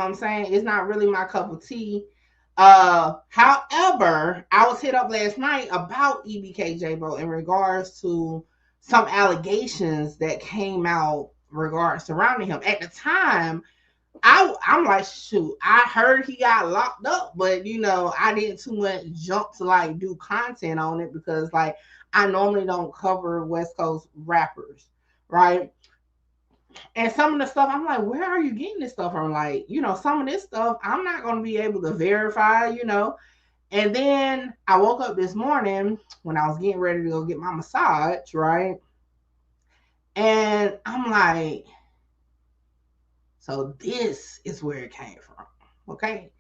what I'm saying? It's not really my cup of tea. However, I was hit up last night about EBK JaayBo in regards to some allegations that came out regards surrounding him. At the time, I'm like, shoot, I heard he got locked up, but you know, I didn't too much jump to like do content on it because like I normally don't cover West Coast rappers, right? And some of the stuff, I'm like, where are you getting this stuff from? Like, you know, some of this stuff I'm not going to be able to verify, you know. And then I woke up this morning when I was getting ready to go get my massage, right? And I'm like, so this is where it came from, okay?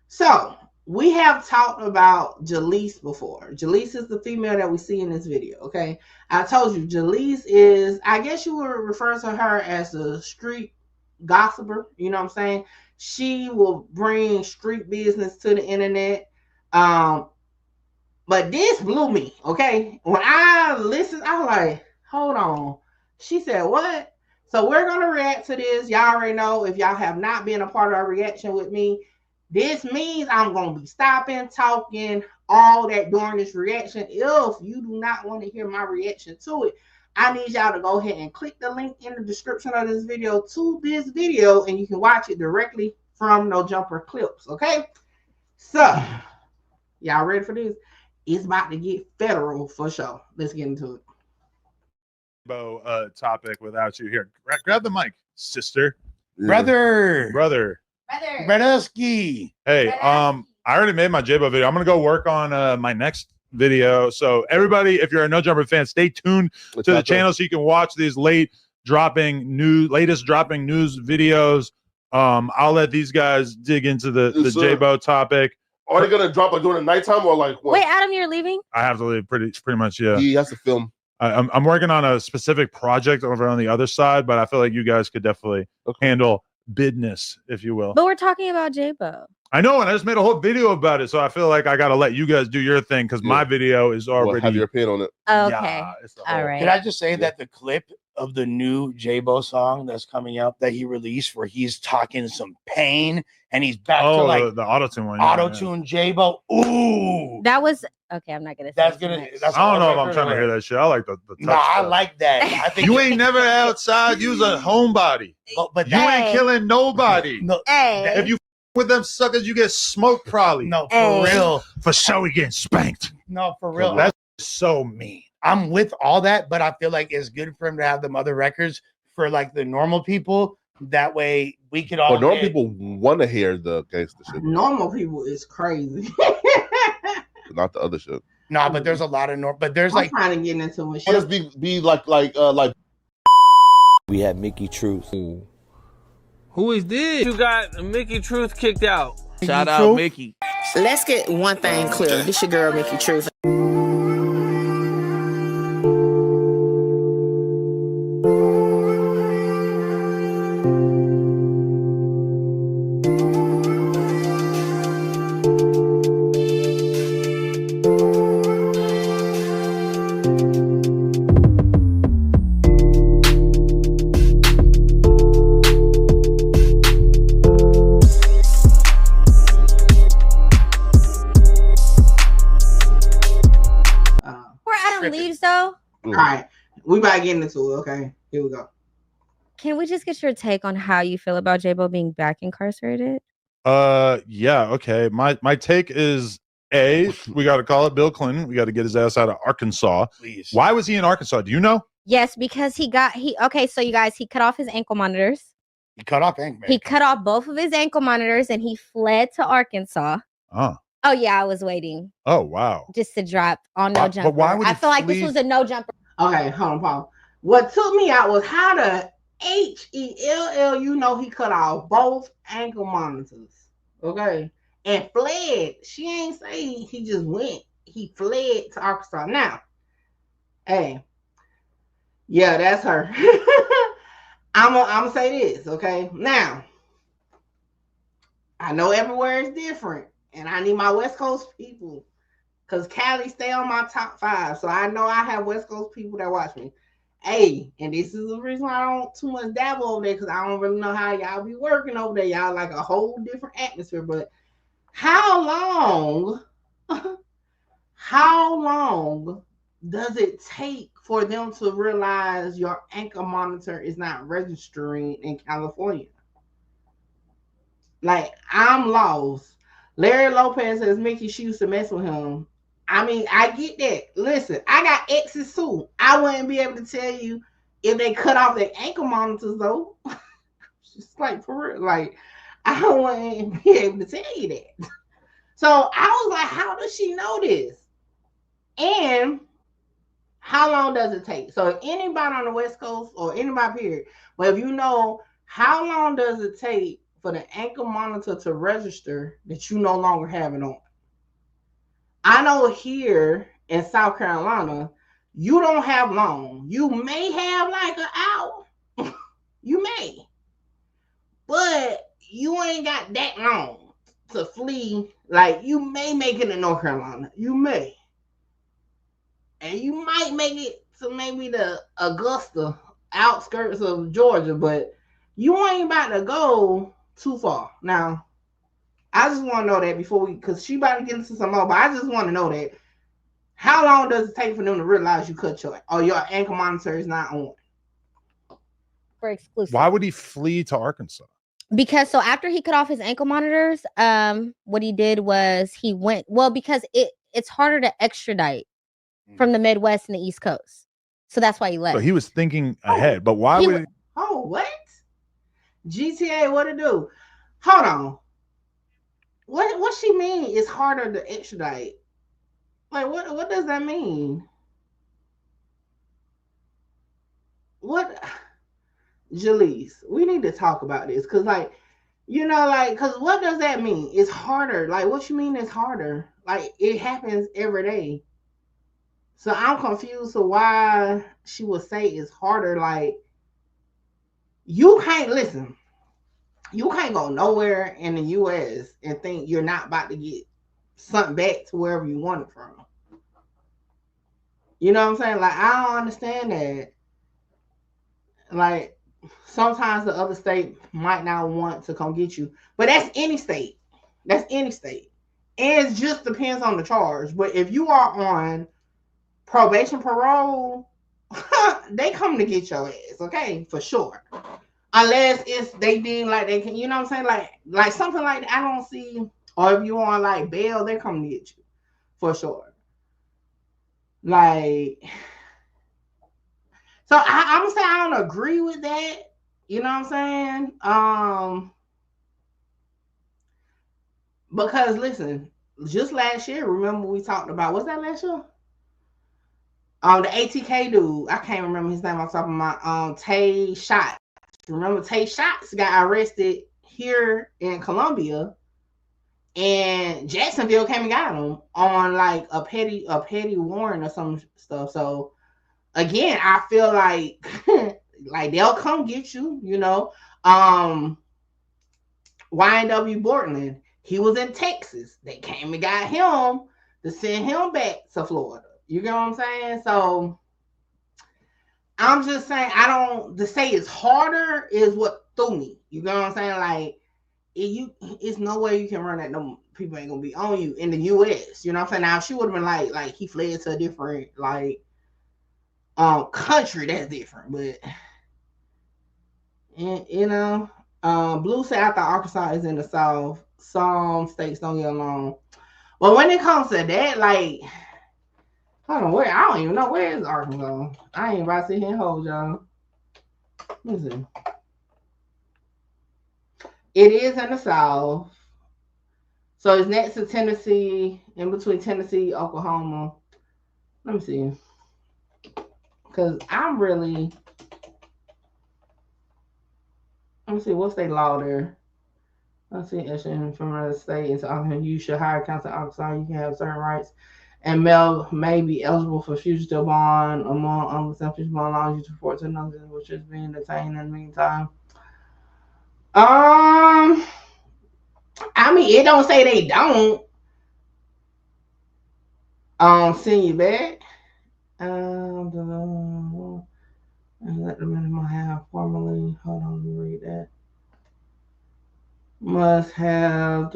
So we have talked about Jaleese before. Jaleese is the female that we see in this video, okay? I told you, Jaleese is, I guess you would refer to her as a street gossiper, you know what I'm saying? She will bring street business to the internet. But this blew me, okay? When I listened, I was like, hold on. She said, what? So we're going to react to this. Y'all already know, if y'all have not been a part of our reaction with me, this means I'm going to be stopping, talking, all that during this reaction. If you do not want to hear my reaction to it, I need y'all to go ahead and click the link in the description of this video to this video, and you can watch it directly from No Jumper Clips, okay? So, y'all ready for this? It's about to get federal for sure. Let's get into it. Topic without you here. Grab the mic, sister. Brother. Bradowski. Hey, I already made my JaayBo video. I'm gonna go work on my next video. So everybody, if you're a No Jumper fan, stay tuned to the channel so you can watch these latest dropping news videos. I'll let these guys dig into the JaayBo topic. Are they gonna drop like during the nighttime or like what? Wait, Adam, you're leaving? I have to leave pretty much, yeah. He has to film. I'm working on a specific project over on the other side, but I feel like you guys could definitely handle business, if you will. But we're talking about JaayBo. I know, and I just made a whole video about it, so I feel like I got to let you guys do your thing because my video is already have your opinion on it. Okay, all right. Can I just say that the clip of the new JaayBo song that's coming out that he released, where he's talking some pain and he's back to like the auto-tune one, auto-tune JaayBo. Ooh, that was okay. I'm not gonna. That's gonna. That's I don't know if I'm trying to hear that shit. I like the touch I stuff. like that. I think you ain't never outside. You's a homebody, but you ain't killing nobody. No, if you with them suckers, you get smoked probably. No, for real. For sure, we getting spanked. No, for real. That's so mean. I'm with all that, but I feel like it's good for him to have them other records for like the normal people. That way we could all. But normal people want to hear the gangster shit. Normal people is crazy. Not the other shit. No, but there's a lot of but there's I'm trying to get into my shit. What does be like? We had Mickey Truth. Who is this? You got Mickey Truth kicked out. Shout out Mickey. Let's get one thing clear. This your girl Mickey Truth. Leaves though. All right, we about to get into it. Okay, here we go. Can we just get your take on how you feel about JaayBo being back incarcerated? Yeah, okay. My take is we got to call it Bill Clinton. We got to get his ass out of Arkansas. Please. Why was he in Arkansas? Do you know? Yes, because okay, so you guys, he cut off his ankle monitors. He cut off ankle. He cut off both of his ankle monitors and he fled to Arkansas. Oh yeah, I was waiting. Oh wow. Just to drop on No Jumper. But why would I feel like this was a No Jumper. Okay, hold on, Paul. What took me out was how the HELL, you know, he cut off both ankle monitors. Okay. And fled. She ain't say he just went. He fled to Arkansas. Now, hey, yeah, that's her. I'm gonna say this, okay? Now, I know everywhere is different. And I need my West Coast people because Cali stay on my top 5. So I know I have West Coast people that watch me. Hey, and this is the reason why I don't too much dabble over there, because I don't really know how y'all be working over there. Y'all like a whole different atmosphere. But how long does it take for them to realize your anchor monitor is not registering in California? Like, I'm lost. Larry Lopez says Mickey she used to mess with him. I mean, I get that. Listen, I got exes too. I wouldn't be able to tell you if they cut off their ankle monitors though. Just like for real. Like, I wouldn't be able to tell you that. So I was like, how does she know this? And how long does it take? So if anybody on the West Coast or anybody period, but if you know, how long does it take for the ankle monitor to register that you no longer have it on? I know here in South Carolina, you don't have long. You may have like an hour. You may. But you ain't got that long to flee. Like, you may make it in North Carolina. You may. And you might make it to maybe the Augusta outskirts of Georgia, but you ain't about to go too far. Now, I just want to know that before because she about to get into some more, but I just want to know that. How long does it take for them to realize you cut your ankle monitor is not on? For exclusive. Why would he flee to Arkansas? Because so after he cut off his ankle monitors, what he did was he went, because it's harder to extradite from the Midwest and the East Coast. So that's why he left. So he was thinking ahead, but why would he? Oh, what? GTA, what it do? Hold on. What she mean is harder to extradite? Like, what does that mean? What? Jaleese, we need to talk about this because, like, you know, like, because what does that mean? It's harder. Like, what you mean it's harder? Like, it happens every day. So I'm confused to why she would say it's harder. Like, you can't listen. You can't go nowhere in the U.S. and think you're not about to get something back to wherever you want it from. You know what I'm saying? Like, I don't understand that. Like, sometimes the other state might not want to come get you. But that's any state. That's any state. And it just depends on the charge. But if you are on probation parole, they come to get your ass, okay? For sure. Unless it's they deem like they can, you know what I'm saying? Like something like that, I don't see. Or if you on like bail, they're coming to get you. For sure. Like, so I'm gonna say I don't agree with that. You know what I'm saying? Because listen, just last year, remember we talked about, what's that last year? The ATK dude, I can't remember his name off the top of my Tay Shots. Remember Tay Shots got arrested here in Columbia, and Jacksonville came and got him on like a petty warrant or some stuff. So again, I feel like like they'll come get you, you know. YNW Bortland, he was in Texas. They came and got him to send him back to Florida. You get what I'm saying? So I'm just saying, to say it's harder is what threw me. You know what I'm saying? Like, it's no way you can run that. No people ain't gonna be on you in the U.S. You know what I'm saying? Now, if she would have been like he fled to a different country, that's different. But you know, Blue said after Arkansas is in the South, some states don't get along. Well, when it comes to that, like, hold on, where? I don't even know where is Arkansas. I ain't about to sit here and hold y'all. Let me see. It is in the South. So it's next to Tennessee, in between Tennessee, Oklahoma. Let me see. Because I'm really... Let me see, what's their law there? Let's see, from another state into Oklahoma, you should hire counsel outside. You can have certain rights. And Mel may be eligible for fugitive bond among other fugitive bond laws. You report to another which is being detained in the meantime. I mean, it don't say they don't send you back. And let the minimum have formally. Hold on, let me read that. Must have.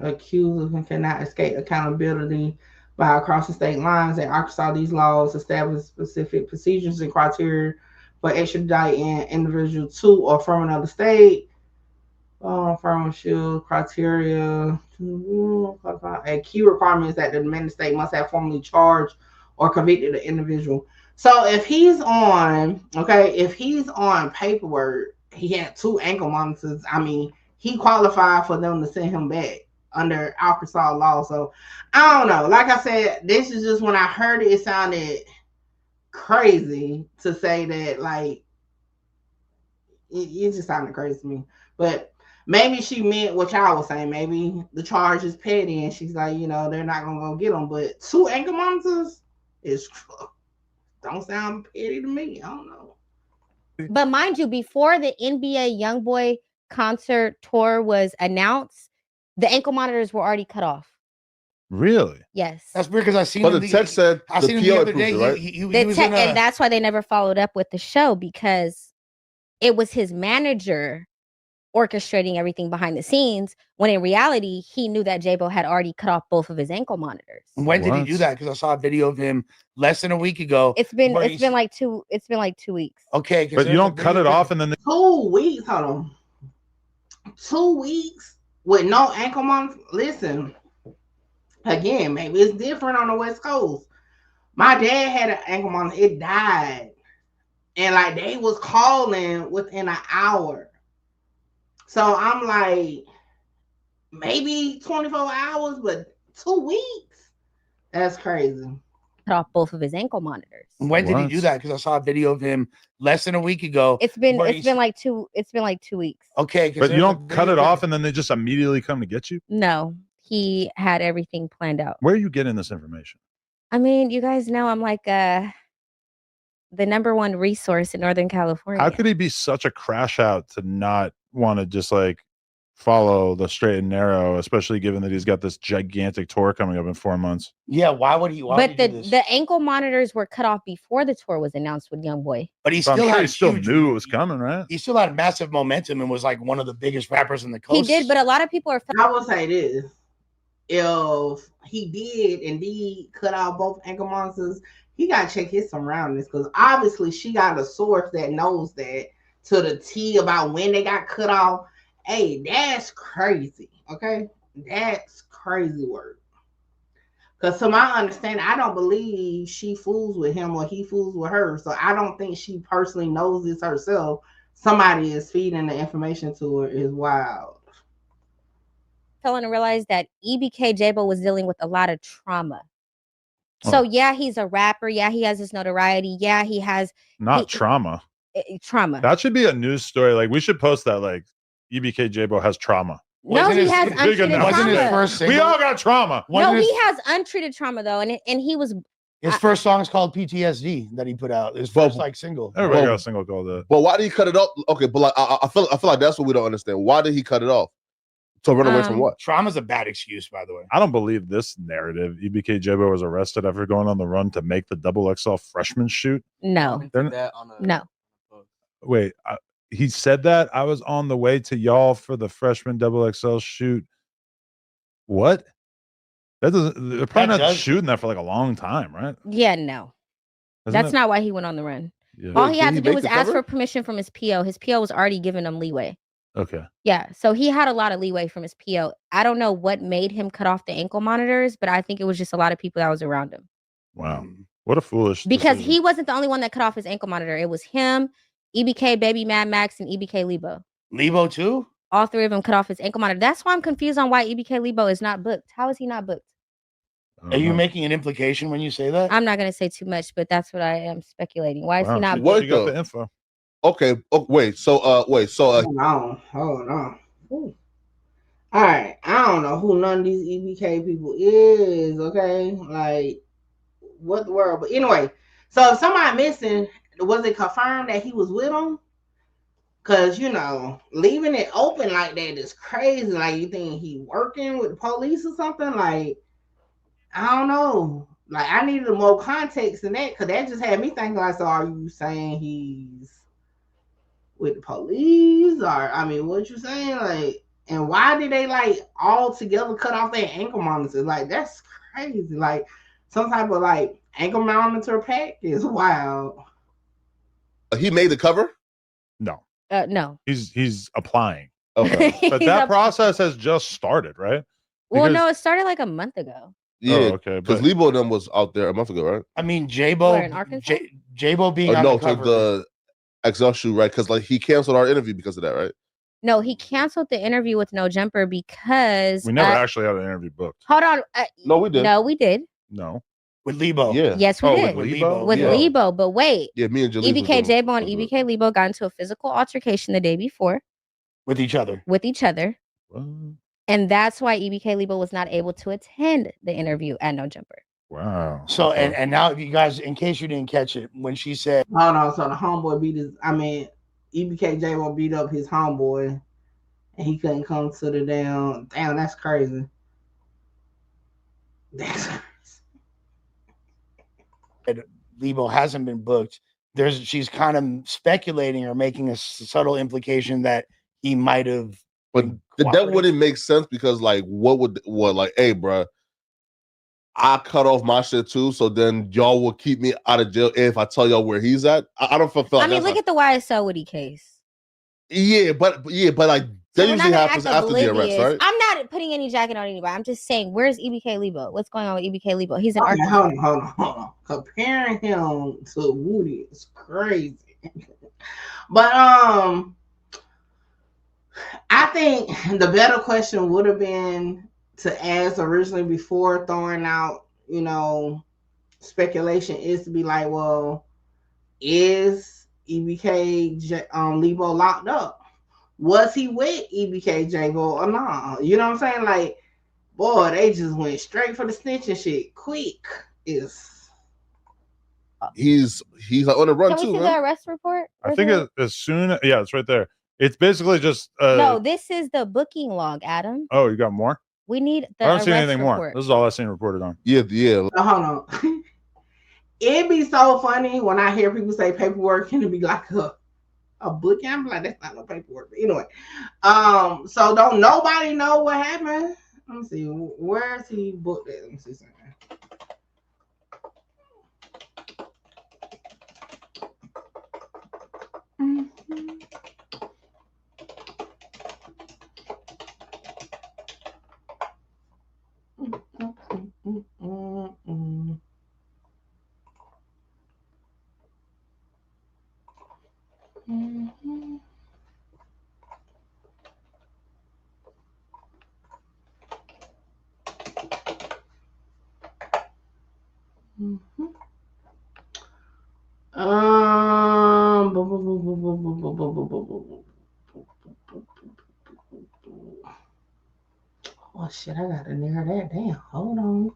Accused and cannot escape accountability by crossing state lines. In Arkansas, these laws establish specific procedures and criteria for extraditing individual to or from another state. From shield criteria. A key requirement is that the demanding state must have formally charged or convicted the individual. So if he's on paperwork, he had 2 ankle monitors. I mean, he qualified for them to send him back under Arkansas law. So I don't know. Like I said, this is just when I heard it sounded crazy to say that. Like it just sounded crazy to me. But maybe she meant what y'all was saying. Maybe the charge is petty, and she's like, they're not gonna go get them. But 2 ankle monitors don't sound petty to me. I don't know. But mind you, before the NBA YoungBoy concert tour was announced, the ankle monitors were already cut off. Really? Yes. That's weird because I seen. But the text said I seen him the other day. Right? He was in and that's why they never followed up with the show, because it was his manager orchestrating everything behind the scenes, when in reality he knew that JaayBo had already cut off both of his ankle monitors. When did he do that? Because I saw a video of him less than a week ago. It's been like 2 weeks. Okay, but you don't cut it off and then 2 weeks. Hold on. 2 weeks with no ankle monitor. Listen, again, maybe it's different on the West Coast. My dad had an ankle monitor. It died, and like they was calling within an hour. So I'm like, maybe 24 hours, but 2 weeks? That's crazy. Cut off both of his ankle monitors. When did he do that? Because I saw a video of him less than a week ago. It's been like 2 weeks. Okay, but you don't cut it off and then they just immediately come to get you? No, he had everything planned out. Where are you getting this information? I mean, you guys know I'm like the #1 resource in Northern California. How could he be such a crash out to not want to just like follow the straight and narrow, especially given that he's got this gigantic tour coming up in 4 months? Yeah, why would he? But the ankle monitors were cut off before the tour was announced with YoungBoy. But he So still he still knew it was coming, right? He still had massive momentum and was like one of the biggest rappers in the coast. He did, but a lot of people are. I will say this: if he did indeed cut out both ankle monitors, he got to check his surroundings, because obviously she got a source that knows that to the T about when they got cut off. Hey, that's crazy. Okay, that's crazy work. Because to my understanding, I don't believe she fools with him or he fools with her. So I don't think she personally knows this herself. Somebody is feeding the information to her. Is wild. Telling to realize that EBK JaayBo was dealing with a lot of trauma. So yeah, he's a rapper. Yeah, he has his notoriety. Yeah, he has trauma. Trauma. That should be a news story. Like we should post that. Like EBK JaayBo has trauma. No, he has untreated trauma. Wasn't his first single? We all got trauma. No, he has untreated trauma though, and he was. His first song is called PTSD that he put out. His first single. Everybody got a single called that. But why did he cut it off? Okay, but like I feel like that's what we don't understand. Why did he cut it off? To run away from what? Trauma's a bad excuse, by the way. I don't believe this narrative. EBK JaayBo was arrested after going on the run to make the XXL freshman shoot. No. No. Wait, he said that I was on the way to y'all for the freshman XXL shoot. What? That doesn't. They're probably not shooting that for like a long time, right? Yeah, no. That's not why he went on the run. Yeah. All he had to do was ask for permission from his PO. His PO was already giving him leeway. Okay. Yeah, so he had a lot of leeway from his PO. I don't know what made him cut off the ankle monitors, but I think it was just a lot of people that was around him. Wow, what a foolish because decision. he wasn't the only one that cut off his ankle monitor. It was him, EBK, Baby Mad Max, and EBK Lebo. Lebo too? All 3 of them cut off his ankle monitor. That's why I'm confused on why EBK Lebo is not booked. How is he not booked? Are you making an implication when you say that? I'm not going to say too much, but that's what I am speculating. Why is he not What booked? you got the info? Okay. Oh, wait. So hold on. Ooh. All right. I don't know who none of these EBK people is. Okay, like what the world? But anyway, so if somebody missing, was it confirmed that he was with him? Because leaving it open like that is crazy. Like, you think he working with the police or something? Like, I don't know. Like I needed more context in that because that just had me thinking like, so are you saying he's with the police, or I mean, what you saying? Like, and why did they like all together cut off their ankle monitors? Like that's crazy. Like some type of like ankle monitor pack is wild. He made the cover. No, no. He's applying. Okay, but that process has just started, right? Well, no, it started like a month ago. Yeah, okay. Because Lebo and them was out there a month ago, right? I mean, Where, in JaayBo, Arkansas? JaayBo being on no, the cover. to the XL shoot, right? Because like he canceled our interview because of that, right? No, he canceled the interview with No Jumper because we never actually had an interview booked. Hold on. No, we did. No, we did. No. With Lebo. Yeah. Yes, we did. With Lebo? With Lebo, but wait. Yeah, me and Jaleel EBK JaayBo and EBK Lebo got into a physical altercation the day before. With each other. And that's why EBK Lebo was not able to attend the interview at No Jumper. Wow. So and now you guys, in case you didn't catch it, when she said, hold on, so the homeboy beat his. I mean, EBK JaayBo beat up his homeboy, and he couldn't come to the damn. Damn, that's crazy. That's crazy. Lebo hasn't been booked. She's kind of speculating or making a subtle implication that he might have. But that wouldn't make sense because like what like, hey, bro, I cut off my shit too, so then y'all will keep me out of jail if I tell y'all where he's at. I don't feel like I mean, look at the YSL Woody case. Yeah, but like that usually happens after the arrest, right? I'm not putting any jacket on anybody. I'm just saying, where's EBK Lebo? What's going on with EBK Lebo? He's in Arkansas. Hold on. Comparing him to Woody is crazy. But I think the better question would have been to ask originally before throwing out, speculation is to be like, well, is EBK Lebo locked up? Was he with EBK JaayBo or not? You know what I'm saying? Like, boy, they just went straight for the snitching shit. Quick he's like on the run too. Can we see the arrest report? I think as soon, it's right there. It's basically just no. This is the booking log, Adam. Oh, you got more? We need the. I don't see anything report. more. This is all I've seen reported on. Yeah. Hold on. It'd be so funny when I hear people say paperwork and it'd be like a book. I'm like, that's not no paperwork. But anyway, so don't nobody know what happened. Let me see. Where is he booked at? Let me see something. Oh shit, I gotta narrow that down. Hold on.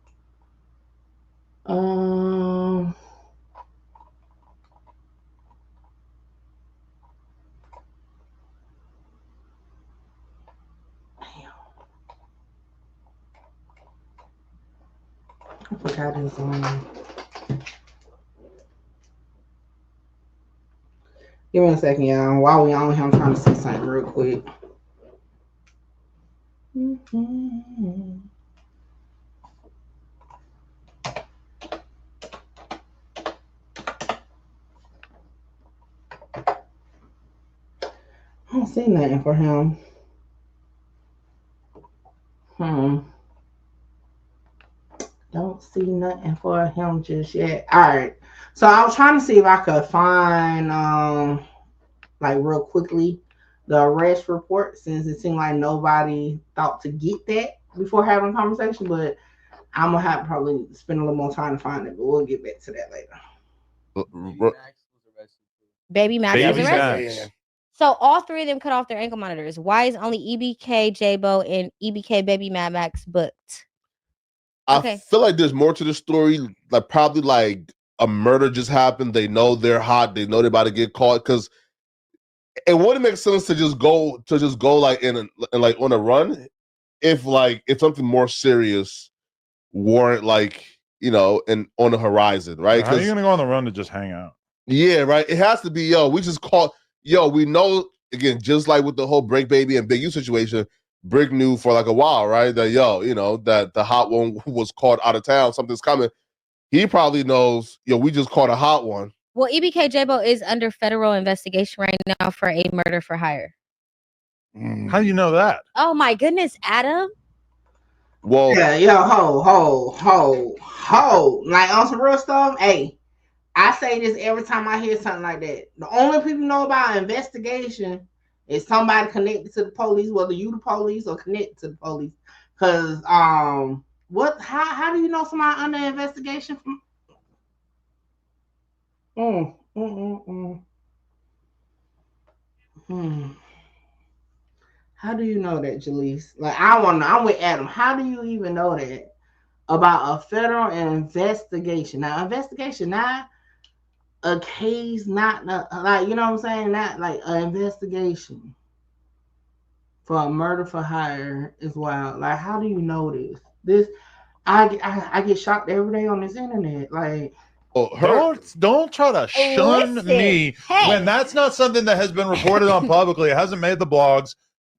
I forgot his Give me a second, y'all. While we on here, I'm trying to see something real quick. I don't see nothing for him. Don't see nothing for him just yet. All right. So I was trying to see if I could find, like real quickly, the arrest report, since it seemed like nobody thought to get that before having a conversation. But I'm gonna have to probably spend a little more time to find it. But we'll get back to that later. Baby Max was arrested. Max. So all three of them cut off their ankle monitors. Why is only EBK JaayBo and EBK Baby Mad Max booked? I feel like there's more to the story. Like probably like a murder just happened. They know they're hot. They know they're about to get caught. Because it wouldn't make sense to just go like like on a run if something more serious warrant like you know, and on the horizon, right? How are you gonna go on the run to just hang out? Yeah, right. It has to be, yo, we just caught, yo, we know, again, just like with the whole Break Baby and Big U situation, Brick knew for like a while, right? That, yo, you know, that the hot one was caught out of town, something's coming. He probably knows, yo, we just caught a hot one. Well, EBK JaayBo is under federal investigation right now for a murder for hire. How do you know that? Oh my goodness, Adam. Well, yeah, yo, ho. Like on some real stuff, hey, I say this every time I hear something like that. The only people know about investigation is somebody connected to the police, whether you the police or connected to the police. Cause what? How do you know somebody under investigation from? How do you know that, Jaleese? Like, I want to know. I'm with Adam. How do you even know that about a federal investigation? Now, investigation, not a case, not like, you know what I'm saying? Not like an investigation for a murder for hire is wild. Like, how do you know this? I get shocked every day on this internet. Like, don't try to shun me when that's not something that has been reported on publicly. It hasn't made the blogs.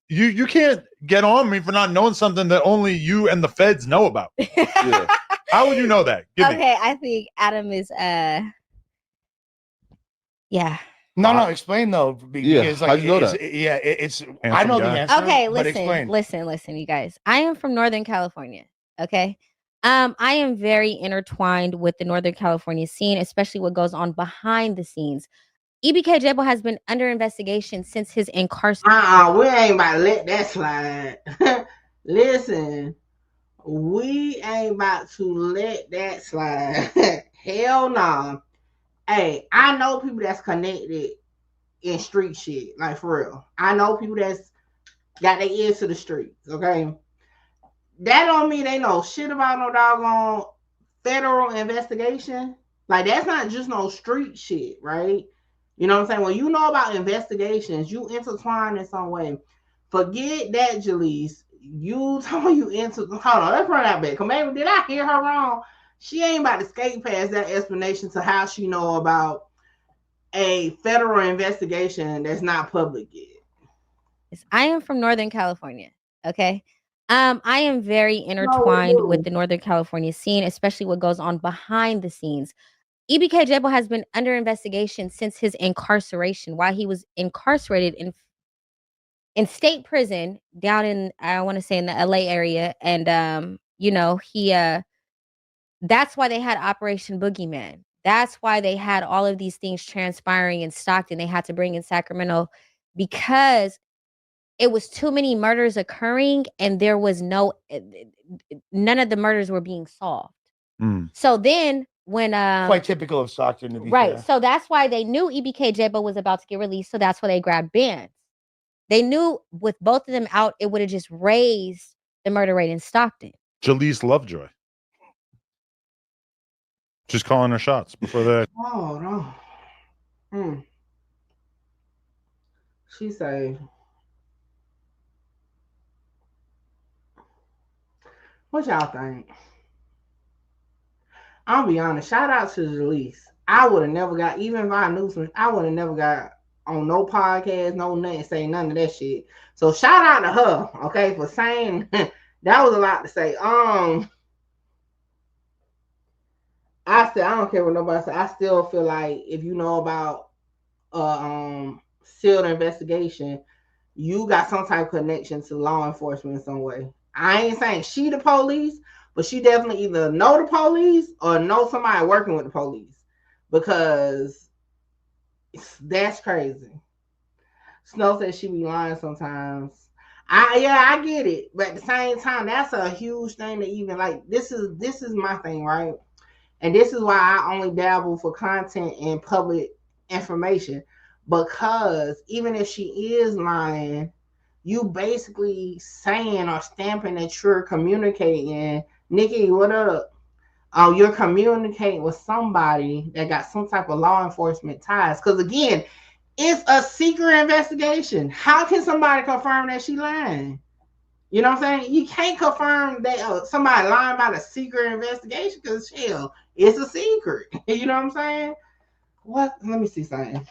You can't get on me for not knowing something that only you and the feds know about. Yeah. How would you know that? I think Adam is yeah. No, explain though, because like, how do you know that? It's I know the answer. Okay, but explain. listen, you guys. I am from Northern California. Okay. I am very intertwined with the Northern California scene, especially what goes on behind the scenes. EBK JaayBo has been under investigation since his incarceration. We ain't about to let that slide. Listen, we ain't about to let that slide. Hell no. Hey, I know people that's connected in street shit, like for real. I know people that's got their ears to the streets, okay? That don't mean they know shit about no doggone federal investigation. Like, that's not just no street shit, right? You know what I'm saying? When you know about investigations, you intertwine in some way. Forget that, Jaleese. You told you hold on, let's run that back. Because maybe did I hear her wrong? She ain't about to skate past that explanation to how she know about a federal investigation that's not public yet. I am from Northern California. Okay. I am very intertwined with the Northern California scene, especially what goes on behind the scenes. EBK JaayBo has been under investigation since his incarceration, while he was incarcerated in state prison down in, I want to say, in the LA area. And you know, he that's why they had Operation Boogeyman. That's why they had all of these things transpiring in Stockton. They had to bring in Sacramento because it was too many murders occurring and there was none of the murders were being solved. So then when quite typical of Stockton, to be fair. So that's why they knew EBK JaayBo was about to get released. So that's why they grabbed bands. They knew with both of them out, it would have just raised the murder rate in Stockton. Jaleese Lovejoy. Just calling her shots before that. Oh no. She say, what y'all think? I'll be honest. Shout out to Jaleese. I would have never got, even if I knew some, I would have never got on no podcast, no nothing, say none of that shit. So shout out to her, okay, for saying that was a lot to say. I don't care what nobody says. I still feel like if you know about sealed investigation, you got some type of connection to law enforcement in some way. I ain't saying she the police, but she definitely either know the police or know somebody working with the police, because that's crazy. Snow says she be lying sometimes. I get it, but at the same time, that's a huge thing to even like. This is my thing, right? And this is why I only dabble for content and public information, because even if she is lying, you basically saying or stamping that you're communicating. Nikki, what up? You're communicating with somebody that got some type of law enforcement ties. Because again, it's a secret investigation. How can somebody confirm that she lying? You know what I'm saying? You can't confirm that somebody lying about a secret investigation because hell, it's a secret. You know what I'm saying? What? Let me see something.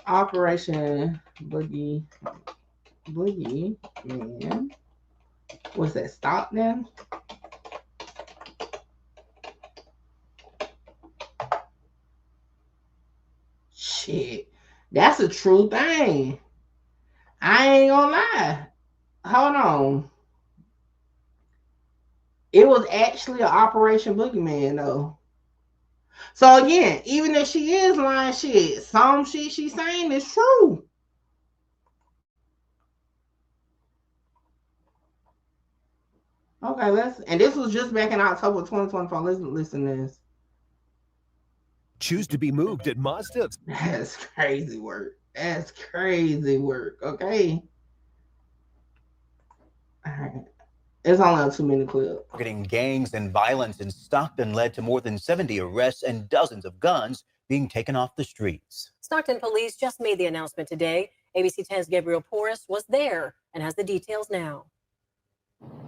Operation Boogie Man. What's that? Stop now? Shit. That's a true thing. I ain't gonna lie. Hold on. It was actually an Operation Boogeyman though. So again, even if she is lying shit, some shit she's saying is true. Okay, and this was just back in October 2024. Listen to this. Choose to be moved at Mazda. That's crazy work. That's crazy work. Okay. All right. It's only a 2-minute clip. Targeting gangs and violence in Stockton led to more than 70 arrests and dozens of guns being taken off the streets. Stockton police just made the announcement today. ABC 10's Gabriel Porras was there and has the details now.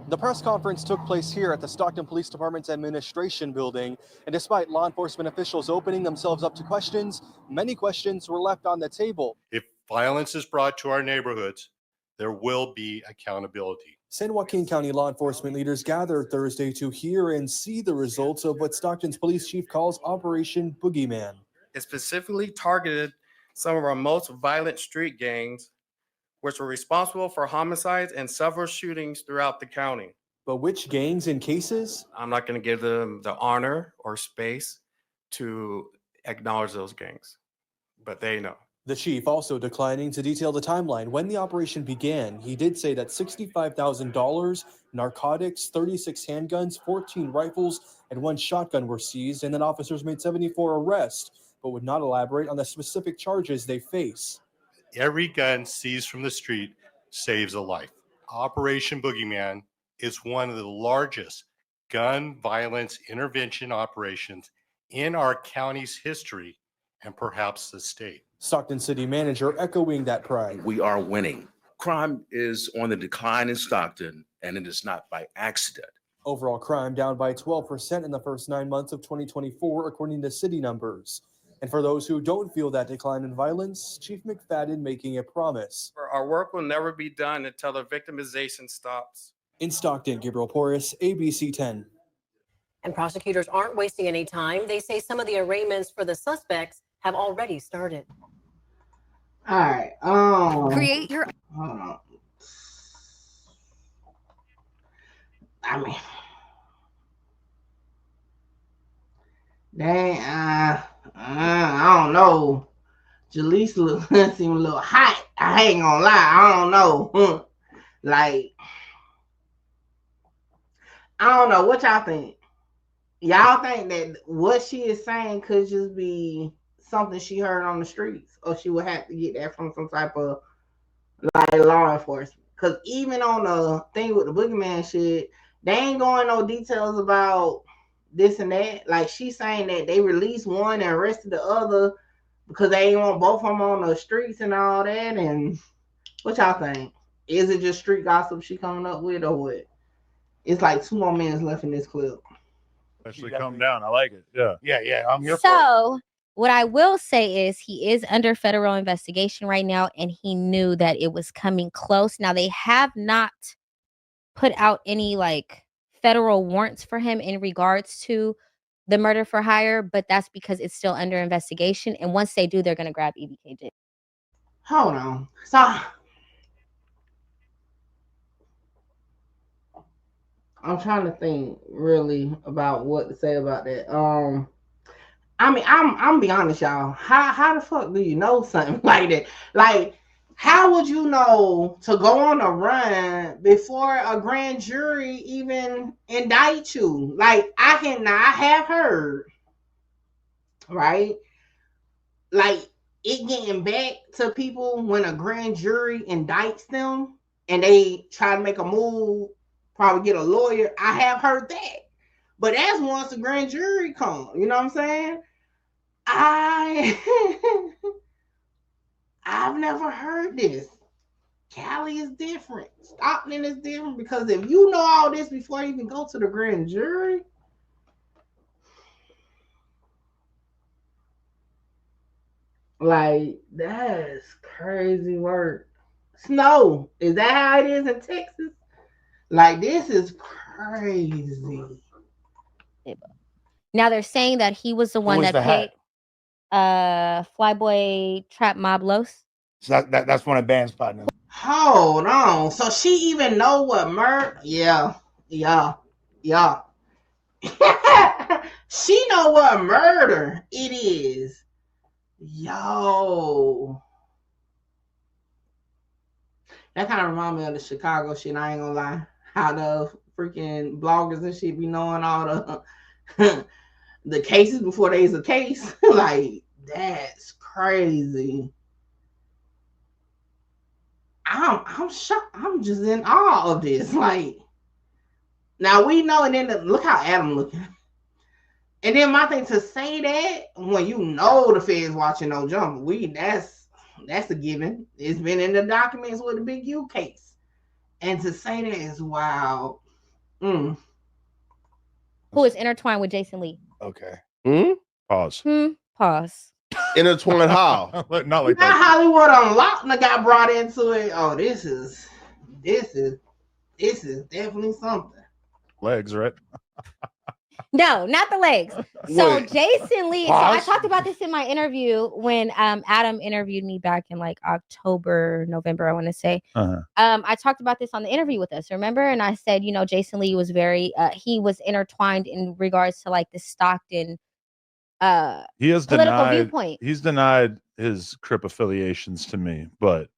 The press conference took place here at the Stockton Police Department's administration building, and despite law enforcement officials opening themselves up to questions, many questions were left on the table. If violence is brought to our neighborhoods, there will be accountability. San Joaquin County law enforcement leaders gathered Thursday to hear and see the results of what Stockton's police chief calls Operation Boogeyman. It specifically targeted some of our most violent street gangs, which were responsible for homicides and several shootings throughout the county. But which gangs and cases? I'm not going to give them the honor or space to acknowledge those gangs, but they know. The chief also declining to detail the timeline when the operation began. He did say that $65,000, narcotics, 36 handguns, 14 rifles, and 1 shotgun were seized, and that officers made 74 arrests, but would not elaborate on the specific charges they face. Every gun seized from the street saves a life. Operation Boogeyman is one of the largest gun violence intervention operations in our county's history and perhaps the state. Stockton City Manager echoing that pride. We are winning. Crime is on the decline in Stockton, and it is not by accident. Overall crime down by 12% in the first 9 months of 2024, according to city numbers. And for those who don't feel that decline in violence, Chief McFadden making a promise. Our work will never be done until the victimization stops. In Stockton, Gabriel Porras, ABC 10. And prosecutors aren't wasting any time. They say some of the arraignments for the suspects have already started. All right. Create your. Hold on. I mean, dang. I don't know. Jaleesa seem a little hot. I ain't gonna lie. I don't know. Like, I don't know. What y'all think? Y'all think that what she is saying could just be something she heard on the streets, or she would have to get that from some type of like law enforcement? Because even on the thing with the Boogeyman shit, they ain't going no details about this and that. Like, she's saying that they released one and arrested the other because they ain't want both of them on the streets and all that. And what y'all think? Is it just street gossip she coming up with, or what? It's like 2 more minutes left in this clip. Actually, come down. I like it. Yeah. Yeah. I'm here for it. So what I will say is he is under federal investigation right now, and he knew that it was coming close. Now, they have not put out any like federal warrants for him in regards to the murder for hire, but that's because it's still under investigation. And once they do, they're going to grab EBK JaayBo. Hold on. So I'm trying to think really about what to say about that. I mean, I'm be honest, y'all. How the fuck do you know something like that? Like, how would you know to go on a run before a grand jury even indict you? Like, I have heard, right? Like, it getting back to people when a grand jury indicts them and they try to make a move, probably get a lawyer. I have heard that. But that's once the grand jury comes. You know what I'm saying? I've never heard this. Cali is different. Stockton is different because if you know all this before you even go to the grand jury, like that's crazy work. Snow, is that how it is in Texas? Like this is crazy. Now they're saying that he was the one that paid Flyboy Trap Mob Los. So that's one of Band's partners. Hold on. So she even know what murder? Yeah. She know what murder it is. Yo. That kind of remind me of the Chicago shit. I ain't gonna lie. How the freaking bloggers and shit be knowing all the the cases before there's a case. Like, that's crazy. I'm shocked. I'm just in awe of this. Like, now we know, and then look how Adam looking. And then my thing to say that when you know the feds watching No Jump, that's a given. It's been in the documents with the Big U case, and to say that is wild. Who is intertwined with Jason Lee? Okay. Pause. Pause. Intertwined how? Not like Not that. Hollywood Unlocked got brought into it. Oh, this is definitely something. Legs, right? No, not the legs. So Wait. Jason Lee. So I Pause. talked about this in my interview when Adam interviewed me back in like October, November, I want to say. I talked about this on the interview with us, remember? And I said, you know, Jason Lee was very he was intertwined in regards to like the Stockton He has political denied. viewpoint. He's denied his Crip affiliations to me, but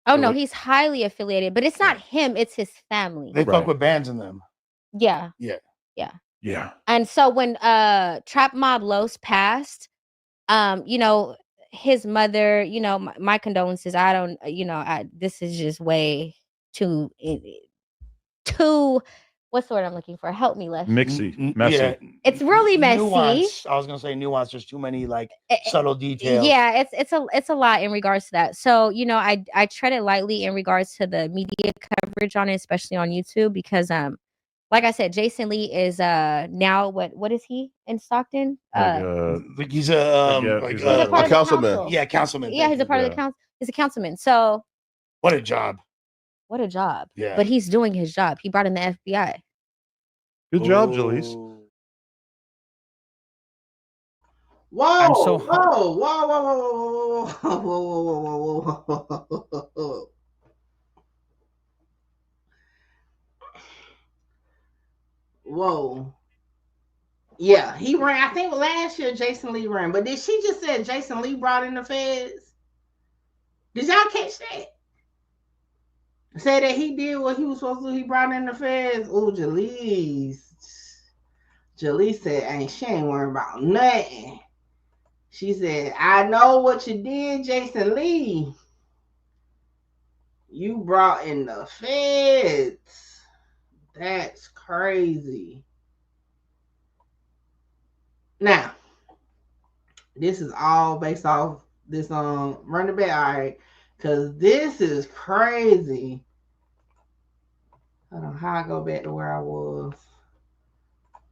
Oh no, he's highly affiliated, but it's not him, it's his family. They fuck with bands in them. Yeah. Yeah. Yeah. And so when Trap Mob Los passed, you know, his mother, you know, my condolences. I don't, you know, this is just way too what's the word I'm looking for? Help me, Les. Messy. Messy. It's really messy. Nuance. I was gonna say nuance. There's too many like subtle details. Yeah, it's a lot in regards to that. So, you know, I tread it lightly in regards to the media coverage on it, especially on YouTube, because like I said, Jason Lee is now what is he in Stockton? Like he's a he's a part of the councilman. council. Yeah, councilman. Yeah, he's a part of the council. He's a councilman. So what a job. What a job. Yeah. But he's doing his job. He brought in the FBI. Good job, Jalise. Whoa! I'm so Whoa! Whoa! Yeah, he ran. I think last year Jason Lee ran, but did she just say Jason Lee brought in the feds? Did y'all catch that? Say that he did what he was supposed to do. He brought in the feds. Oh, Jalise said, she ain't worried about nothing. She said, I know what you did, Jason Lee. You brought in the feds. That's crazy. Now, this is all based off this run it back, all right? Because this is crazy. I don't know how I go back to where I was.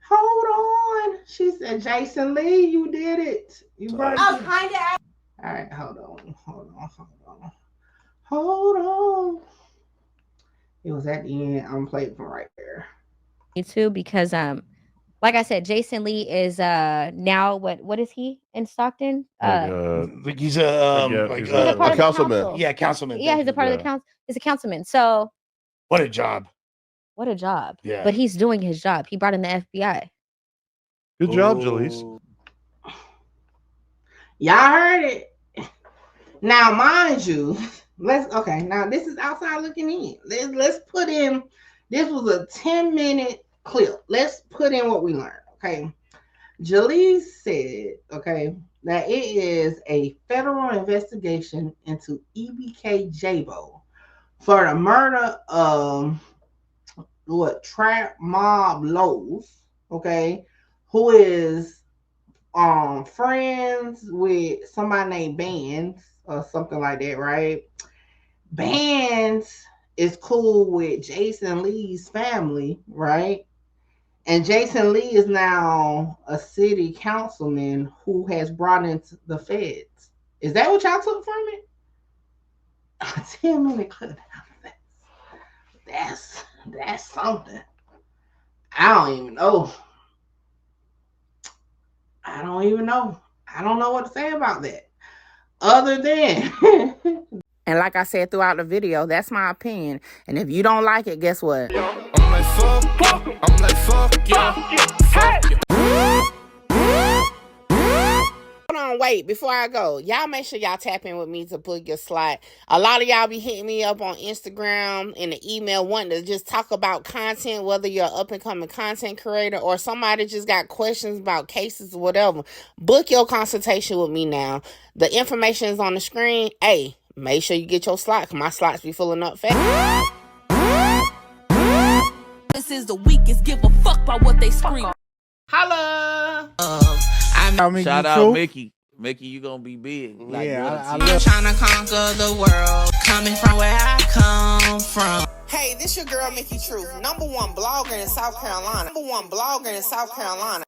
Hold on. She said, Jason Lee, you did it. You brought it. Oh, kind of. All right, hold on. It was at the end. I'm playing from right there. Me too, because like I said, Jason Lee is now what is he in Stockton? Like he's a he's a part of the councilman. council. Yeah, councilman. Yeah, he's a part of the council. He's a councilman. So what a job. What a job. Yeah. But he's doing his job. He brought in the FBI. Good job, Jalise. Y'all heard it. Now, mind you, now this is outside looking in. Let's put in, this was a 10-minute clip. Let's put in what we learned, okay? Jalise said, okay, that it is a federal investigation into EBK JaayBo for the murder of Trap Mob Los, okay, who is friends with somebody named Bands or something like that, right? Bands is cool with Jason Lee's family, right? And Jason Lee is now a city councilman who has brought in the feds. Is that what y'all took from it? 10-minute clip. That's something. I don't even know. I don't know what to say about that. Other than And like I said throughout the video, that's my opinion. And if you don't like it, guess what? I'm like, fuck yeah. Fuck you. Hold on, wait, before I go, y'all make sure y'all tap in with me to book your slot. A lot of y'all be hitting me up on Instagram and the email wanting to just talk about content, whether you're an up-and-coming content creator or somebody just got questions about cases or whatever. Book your consultation with me now. The information is on the screen. Hey, make sure you get your slot, because my slots be filling up fast. This is the weakest, give a fuck about what they scream. Holla! Shout out Mickey. Mickey, you gonna be big. Like, I'm trying to conquer the world, coming from where I come from. Hey, this your girl, Mickey Truth, #1 blogger in South Carolina. #1 blogger in South Carolina.